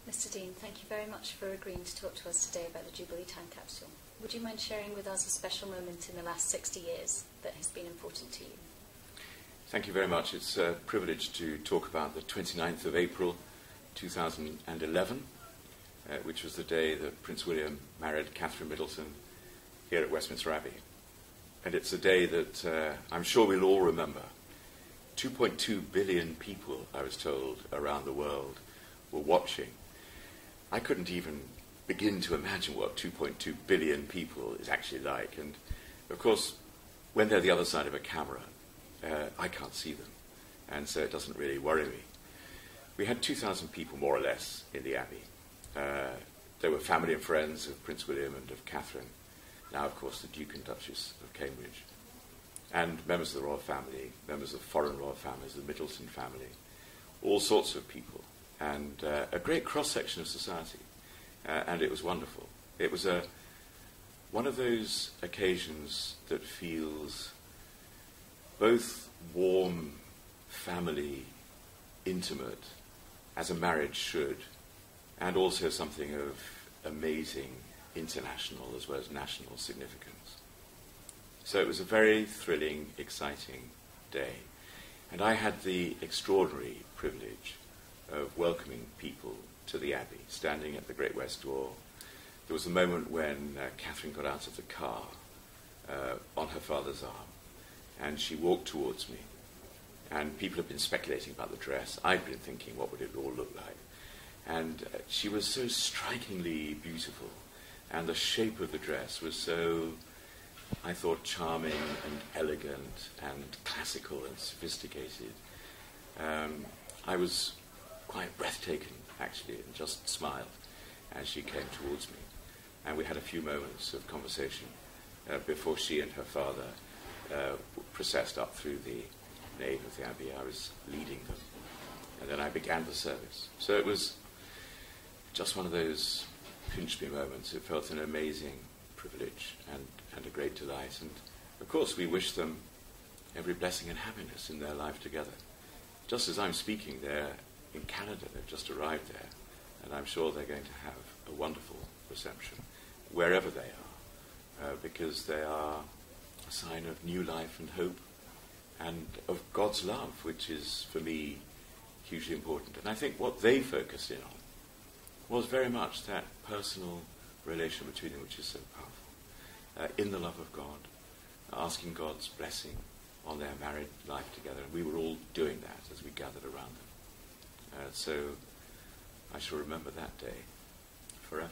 Mr. Dean, thank you very much for agreeing to talk to us today about the Jubilee Time Capsule. Would you mind sharing with us a special moment in the last 60 years that has been important to you? Thank you very much. It's a privilege to talk about the 29th of April 2011, which was the day that Prince William married Catherine Middleton here at Westminster Abbey. And it's a day that I'm sure we'll all remember. 2.2 billion people, I was told, around the world were watching. I couldn't even begin to imagine what 2.2 billion people is actually like. And, of course, when they're the other side of a camera, I can't see them. And so it doesn't really worry me. We had 2,000 people, more or less, in the Abbey. There were family and friends of Prince William and of Catherine. Now, of course, the Duke and Duchess of Cambridge. And members of the royal family, members of foreign royal families, the Middleton family, all sorts of people. And a great cross-section of society. And it was wonderful. It was one of those occasions that feels both warm, family, intimate, as a marriage should, and also something of amazing international as well as national significance. So it was a very thrilling, exciting day. And I had the extraordinary privilege of welcoming people to the Abbey, standing at the Great West Door. There was a moment when Catherine got out of the car on her father's arm, and she walked towards me. And people have been speculating about the dress. I'd been thinking, what would it all look like? And she was so strikingly beautiful, and the shape of the dress was so, I thought, charming and elegant and classical and sophisticated. I was quite breathtaking, actually, and just smiled as she came towards me. And we had a few moments of conversation before she and her father processed up through the nave of the Abbey. I was leading them. And then I began the service. So it was just one of those pinch-me moments. It felt an amazing privilege and a great delight. And, of course, we wish them every blessing and happiness in their life together. Just as I'm speaking, they're in Canada. They've just arrived there. And I'm sure they're going to have a wonderful reception wherever they are, because they are a sign of new life and hope and of God's love, which is, for me, hugely important. And I think what they focused in on was very much that personal relation between them, which is so powerful, in the love of God, asking God's blessing on their married life together. And we were all doing that as we gathered around them. So I shall remember that day forever.